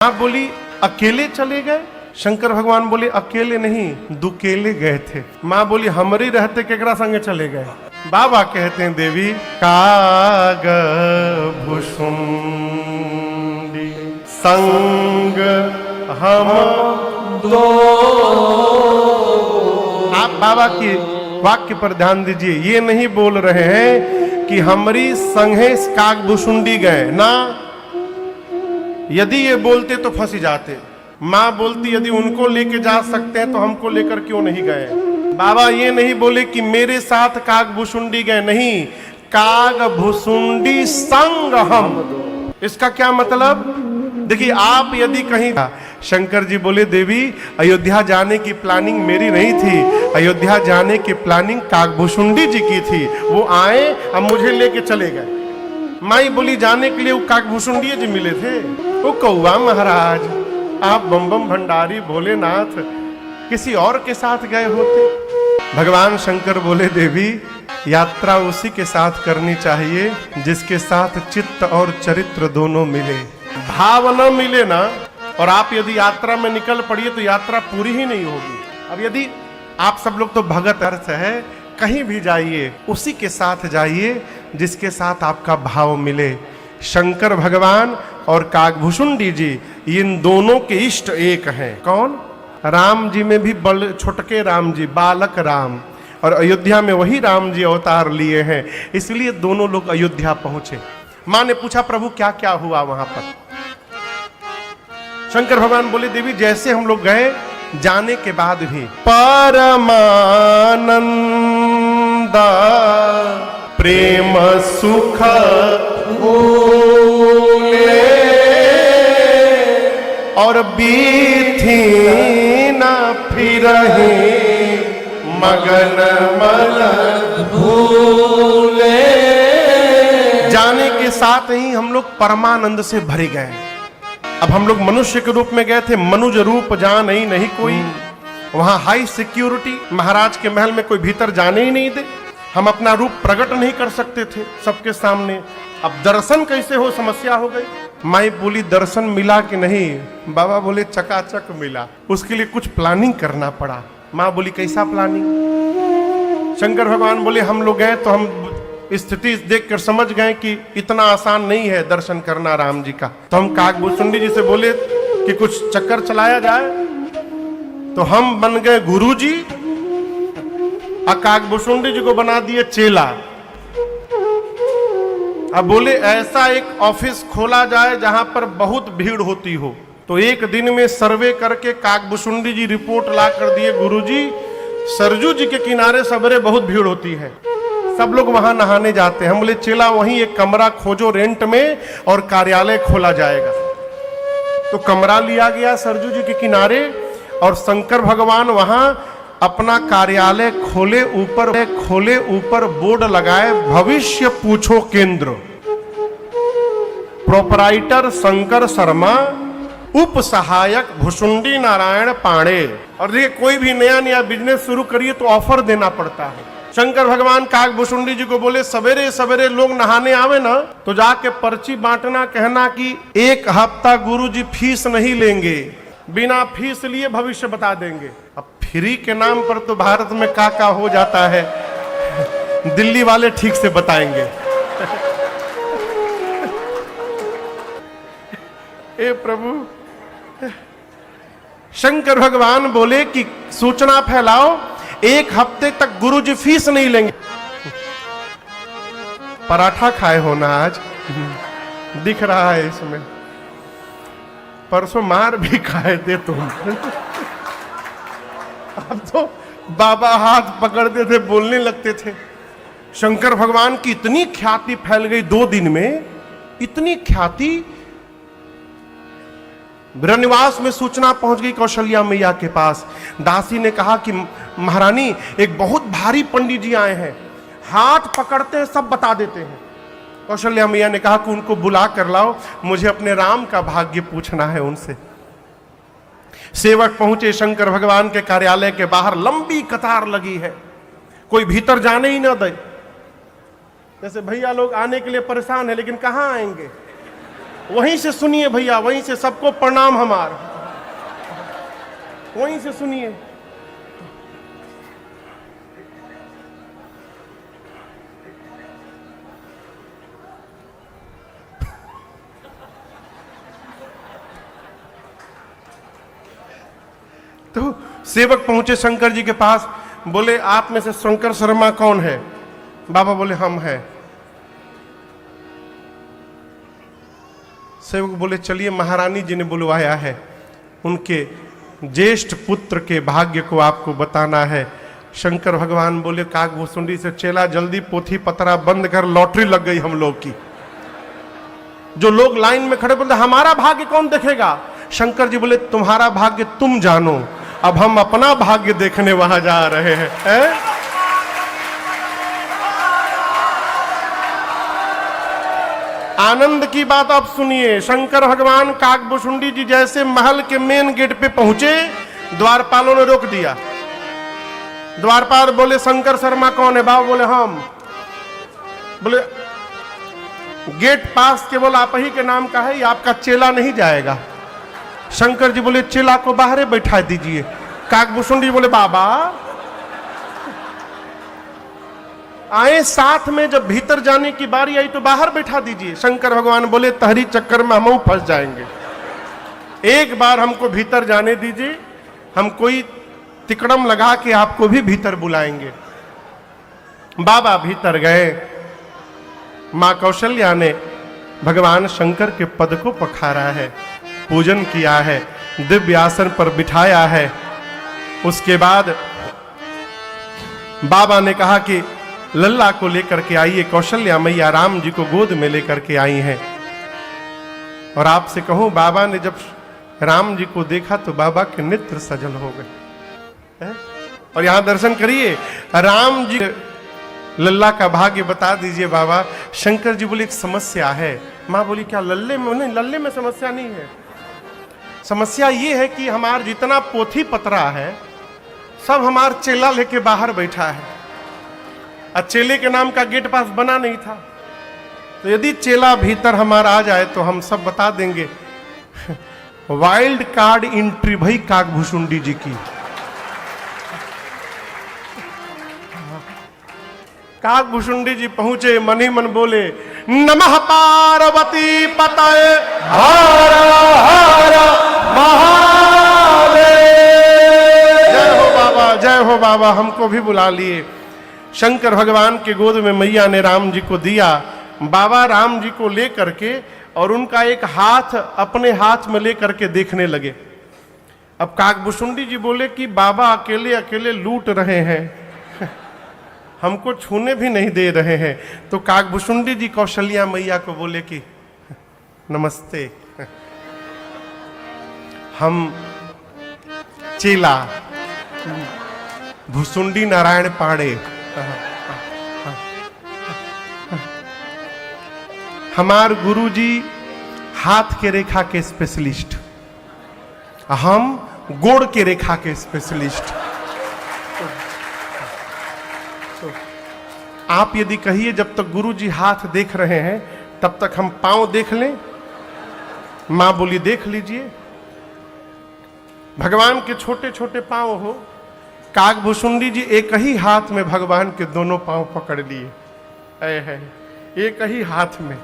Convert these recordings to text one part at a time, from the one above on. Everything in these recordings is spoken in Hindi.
मां बोली अकेले चले गए? शंकर भगवान बोले अकेले नहीं, दुकेले गए थे। मां बोली हमरी रहते केकरा संगे चले गए? बाबा कहते हैं देवी काग भुसुंडी संग हम दो। आप बाबा की वाक्य पर ध्यान दीजिए, ये नहीं बोल रहे हैं कि हमरी संगे काग भुसुंडी गए ना। यदि ये बोलते तो फंस जाते। माँ बोलती यदि उनको लेके जा सकते हैं तो हमको लेकर क्यों नहीं गए? बाबा ये नहीं बोले कि मेरे साथ काग भुसुंडी गए, नहीं, काग भुसुंडी संग हम। इसका क्या मतलब? देखिए आप यदि कहीं, शंकर जी बोले देवी अयोध्या जाने की प्लानिंग मेरी नहीं थी, अयोध्या जाने की प्लानिंग काग भुसुंडी जी की थी। वो आए अब मुझे लेके चले गए। माई बोली जाने के लिए वो काग भुसुंडी जी मिले थे। वो कौआ महाराज आप बम बम भंडारी भोलेनाथ किसी और के साथ गए होते। भगवान शंकर बोले देवी यात्रा उसी के साथ करनी चाहिए जिसके साथ चित्त और चरित्र दोनों मिले। भाव न मिले ना, और आप यदि यात्रा में निकल पड़िए तो यात्रा पूरी ही नहीं होगी। अब यदि आप सब लोग तो भगत अर्थ है, कहीं भी जाइए उसी के साथ जाइए जिसके साथ आपका भाव मिले। शंकर भगवान और कागभुसुंडी जी इन दोनों के इष्ट एक हैं। कौन? राम जी में भी बल छोटके राम जी, बालक राम, और अयोध्या में वही राम जी अवतार लिए हैं, इसलिए दोनों लोग अयोध्या पहुंचे। मां ने पूछा प्रभु क्या क्या हुआ वहां पर? शंकर भगवान बोले देवी जैसे हम लोग गए जाने के बाद भी परमानंदा प्रेम सुख भूले और बीथी न फिरहि मगन मन भूले। जाने के साथ ही हम लोग परमानंद से भरे गए। अब हम लोग मनुष्य के रूप में गए थे, मनुज रूप जान ही नहीं कोई। वहां हाई सिक्योरिटी, महाराज के महल में कोई भीतर जाने ही नहीं दे। हम अपना रूप प्रकट नहीं कर सकते थे सबके सामने। अब दर्शन कैसे हो, समस्या हो गई। माई बोली दर्शन मिला कि नहीं? बाबा बोले चकाचक मिला। उसके लिए कुछ प्लानिंग करना पड़ा। माँ बोली कैसा प्लानिंग? शंकर भगवान बोले हम लोग गए तो हम स्थिति देखकर समझ गए कि इतना आसान नहीं है दर्शन करना राम जी का। तो हम कागभुसुंडी जी से बोले कि कुछ चक्कर चलाया जाए। तो हम बन गए गुरु जी और कागभुसुंडी जी को बना दिए चेला। अब बोले ऐसा एक ऑफिस खोला जाए जहां पर बहुत भीड़ होती हो। तो एक दिन में सर्वे करके कागभुसुंडी जी रिपोर्ट ला कर दिए गुरुजी सरजू जी के किनारे सवेरे बहुत भीड़ होती है, सब लोग वहां नहाने जाते हैं। हम बोले चेला वहीं एक कमरा खोजो रेंट में और कार्यालय खोला जाएगा। तो कमरा लिया गया सरजू जी के किनारे और शंकर भगवान वहां अपना कार्यालय खोले। ऊपर बोर्ड लगाए भविष्य पूछो केंद्र, प्रोपराइटर शंकर शर्मा, उप सहायक भुसुंडी नारायण पांडे। और देखिए कोई भी नया बिजनेस शुरू करिए तो ऑफर देना पड़ता है। शंकर भगवान कागभुसुंडी जी को बोले सवेरे सवेरे लोग नहाने आवे ना तो जाके पर्ची बांटना, कहना कि एक हफ्ता गुरुजी फीस नहीं लेंगे, बिना फीस लिए भविष्य बता देंगे। अब फ्री के नाम पर तो भारत में का हो जाता है, दिल्ली वाले ठीक से बताएंगे। ए प्रभु, शंकर भगवान बोले कि सूचना फैलाओ एक हफ्ते तक गुरुजी फीस नहीं लेंगे। पराठा खाए हो ना आज, दिख रहा है इसमें। परसों मार भी खाए थे तुम। अब तो बाबा हाथ पकड़ते थे, बोलने लगते थे। शंकर भगवान की इतनी ख्याति फैल गई 2 दिन में, इतनी ख्याति। ब्रह्मनिवास में सूचना पहुंच गई कौशल्या मैया के पास। दासी ने कहा कि महारानी एक बहुत भारी पंडित जी आए हैं, हाथ पकड़ते हैं सब बता देते हैं। कौशल्या मैया ने कहा कि उनको बुला कर लाओ, मुझे अपने राम का भाग्य पूछना है उनसे। सेवक पहुंचे शंकर भगवान के कार्यालय के बाहर, लंबी कतार लगी है, कोई भीतर जाने ही ना दे। जैसे भैया लोग आने के लिए परेशान है लेकिन कहां आएंगे। वहीं से सुनिए भैया, वहीं से सबको प्रणाम हमार, वहीं से सुनिए। तो सेवक पहुंचे शंकर जी के पास, बोले आप में से शंकर शर्मा कौन है? बाबा बोले हम हैं। सेवक बोले चलिए महारानी जी ने बुलवाया है, उनके ज्येष्ठ पुत्र के भाग्य को आपको बताना है। शंकर भगवान बोले काकभूषुंडी से, चेला जल्दी पोथी पतरा बंद कर, लॉटरी लग गई हम लोग की। जो लोग लाइन में खड़े बोलते हमारा भाग्य कौन देखेगा? शंकर जी बोले तुम्हारा भाग्य तुम जानो, अब हम अपना भाग्य देखने वहां जा रहे हैं, है? आनंद की बात आप सुनिए। शंकर भगवान काकभूषुंडी जी जैसे महल के मेन गेट पे पहुंचे, द्वारपालों ने रोक दिया। द्वारपाल बोले शंकर शर्मा कौन है? बाबा बोले हम। बोले गेट पास केवल आप ही के नाम का है, ये आपका चेला नहीं जाएगा। शंकर जी बोले चेला को बाहर बैठा दीजिए। काकभूषुंडी बोले बाबा आए साथ में, जब भीतर जाने की बारी आई तो बाहर बैठा दीजिए। शंकर भगवान बोले तहरी चक्कर में हम फंस जाएंगे, एक बार हमको भीतर जाने दीजिए, हम कोई तिकड़म लगा के आपको भी भीतर बुलाएंगे। बाबा भीतर गए। मां कौशल्या ने भगवान शंकर के पद को पखारा है, पूजन किया है, दिव्य आसन पर बिठाया है। उसके बाद बाबा ने कहा कि लल्ला को लेकर के आइए। कौशल्या मैया राम जी को गोद में लेकर के आई हैं। और आपसे कहूं, बाबा ने जब राम जी को देखा तो बाबा के नेत्र सजल हो गए। और यहां दर्शन करिए, राम जी लल्ला का भाग्य बता दीजिए बाबा। शंकर जी बोले एक समस्या है। मां बोली क्या? लल्ले में? नहीं, लल्ले में समस्या नहीं है। समस्या ये है कि हमार जितना पोथी पतरा है सब हमार चेला लेके बाहर बैठा है, और चेले के नाम का गेट पास बना नहीं था। तो यदि चेला भीतर हमारा आ जाए तो हम सब बता देंगे। वाइल्ड कार्ड एंट्री भाई काकभूषुंडी जी की। काकभूषुंडी जी पहुंचे, मन ही मन बोले नमः पार्वती पतये हर हर महादेव। जय हो बाबा, जय हो बाबा, हमको भी बुला लिए। शंकर भगवान के गोद में मैया ने राम जी को दिया। बाबा राम जी को लेकर के और उनका एक हाथ अपने हाथ में लेकर के देखने लगे। अब काकभूषुंडी जी बोले कि बाबा अकेले अकेले लूट रहे हैं, हमको छूने भी नहीं दे रहे हैं। तो काकभूषुंडी जी कौशल्या मैया को बोले कि नमस्ते, हम चेला भुसुंडी नारायण पांडे, हमार गुरुजी हाथ के रेखा के स्पेशलिस्ट, हम गोड़ के रेखा के स्पेशलिस्ट। तो आप यदि कहिए जब तक गुरुजी हाथ देख रहे हैं तब तक हम पांव देख लें। मां बोली देख लीजिए। भगवान के छोटे छोटे पांव हो। काकभूषुंडी जी एक ही हाथ में भगवान के दोनों पांव पकड़ लिए, एक ही हाथ में।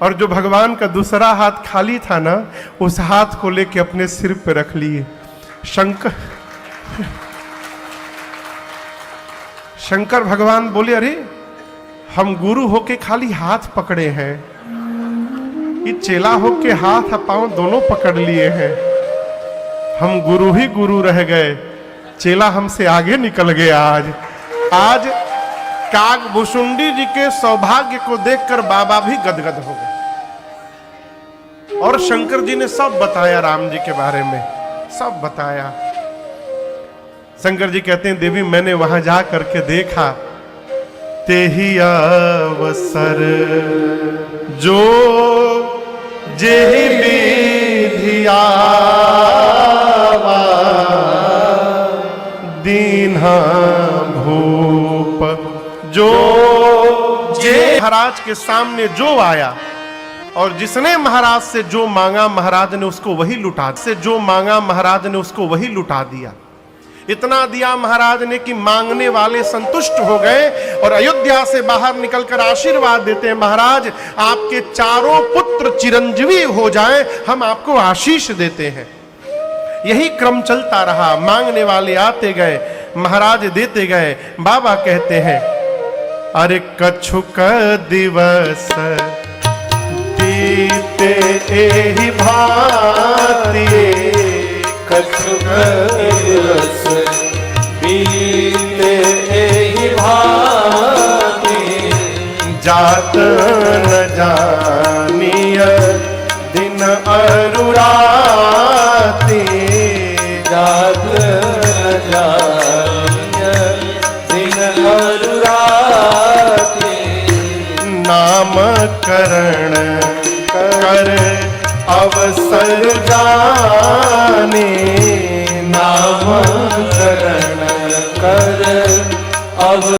और जो भगवान का दूसरा हाथ खाली था ना, उस हाथ को लेके अपने सिर पे रख लिए। शंकर भगवान बोले अरे हम गुरु होके खाली हाथ पकड़े हैं, ये चेला होके हाथ पांव दोनों पकड़ लिए हैं। हम गुरु ही गुरु रह गए, चेला हमसे आगे निकल गया। आज काकभूषुंडी जी के सौभाग्य को देखकर बाबा भी गदगद हो गए। और शंकर जी ने सब बताया, राम जी के बारे में सब बताया। शंकर जी कहते हैं देवी मैंने वहां जा करके देखा, तेही अवसर जो जेहि विधिया दीन्हा भूप जो जे महाराज के सामने जो आया और जिसने महाराज से जो मांगा महाराज ने उसको वही लुटा दिया। इतना दिया महाराज ने कि मांगने वाले संतुष्ट हो गए और अयोध्या से बाहर निकलकर आशीर्वाद देते हैं, महाराज आपके चारों पुत्र चिरंजीवी हो जाएं, हम आपको आशीष देते हैं। यही क्रम चलता रहा, मांगने वाले आते गए, महाराज देते गए। बाबा कहते हैं, अरे कछुक दिवस बीते एहि भांति, कछुक दिवस बीते एहि भांति, जात न जानिय दिन अरु राति, जात न जानिय दिन अरु राति, नामकरण कर अवसर जाने, नामकरण कर अवसर